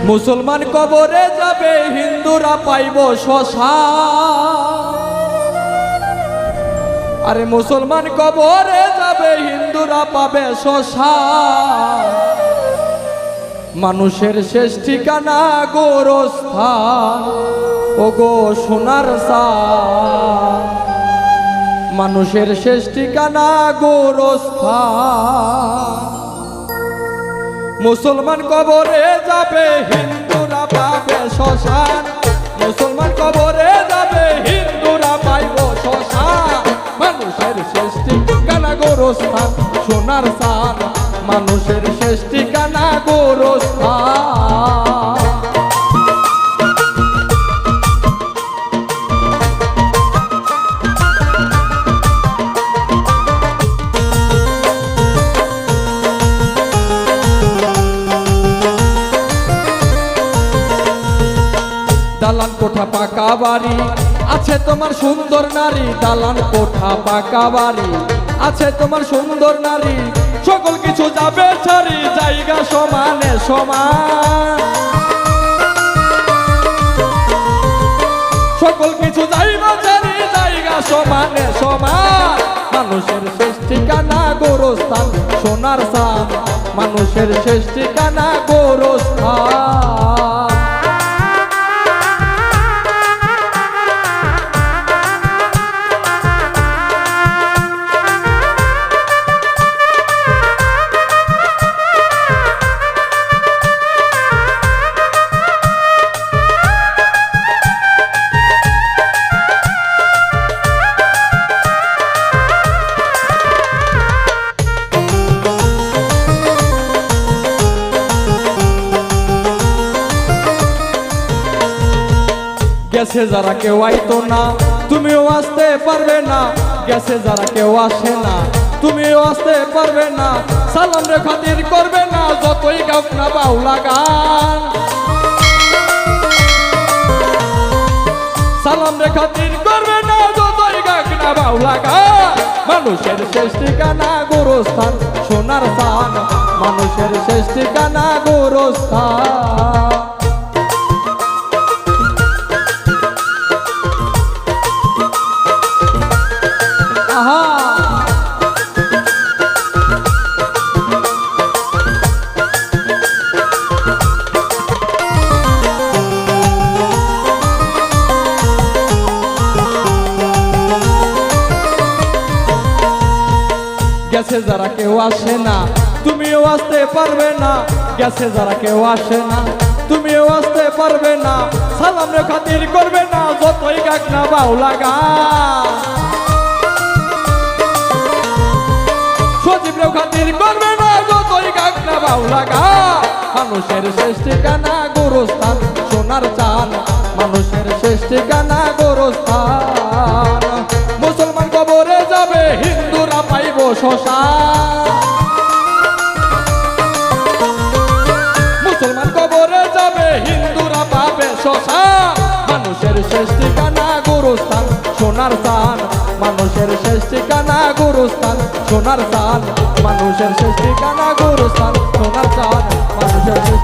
মুসলমান কবরে যাবে হিন্দুরা পাইব শ্মশান। আরে মুসলমান কবরে যাবে হিন্দুরা পাবে শ্মশান। মানুষের শেষ ঠিকানা গোরস্থান, ও গো সোনার সান। মানুষের শেষ ঠিকানা গোরস্থান। মুসলমান কবরে যাবে হিন্দুরা পাবে শ্মশান। মুসলমান কবরে যাবে হিন্দুরা পাইব শ্মশান। মানুষের শেষ ঠিকানা গোরস্থান, সোনার সান। মানুষের শেষ ঠিকানা গোরস্থান। দালান কোঠা পাকা বাড়ি আছে তোমার সুন্দর নারী। দালান কোঠা পাকা বাড়ি আছে তোমার সুন্দর নারী। সকল কিছু যাবে ছাড়ি, জায়গা সমানে সমান। সকল কিছু যাইবা ছাড়ি, জায়গা সমানে সমান। মানুষের শেষ ঠিকানা গোরস্থান, সোনার সান। মানুষের শেষ ঠিকানা গোরস্থান। গেছে যারা কেউ আইতো না, তুমিও আসতে পারবে না। গেছে যারা কেউ আসে না, তুমিও আসতে পারবে না। সালাম রে খাতির করবে না, যতই গাউক না বাউলা গান। সালাম রে খাতির করবে না, যতই গাউক না বাউলা গান। মানুষের শেষ ঠিকানা গোরস্থান, সোনার সান। মানুষের শেষ ঠিকানা গোরস্থান। গেছে যারা কেউ আসে না, তুমিও আসতে পারবে না। গেছে যারা কেউ আসে না, তুমিও আসতে পারবে না। সালাম রে খাতির করবে না, যতই গাক না বাউলা গান। সজীব রে খাতির করবে না, যতই গাক না বাউলা গান। মানুষের শেষ ঠিকানা গোরস্থান, সোনার চান। মানুষের শেষ ঠিকানা গোরস্থান। মুসলমান কবরে যাবে হিন্দুরা পাইব শ্মশান। মুসলমান কবরে যাবে হিন্দুরা পাবে শ্মশান। মানুষের শেষ ঠিকানা গোরস্থান, সোনার সান। মানুষের শেষ ঠিকানা গোরস্থান, সোনার সান। মানুষের শেষ ঠিকানা গোরস্থান, সোনার সান। মানুষের শেষ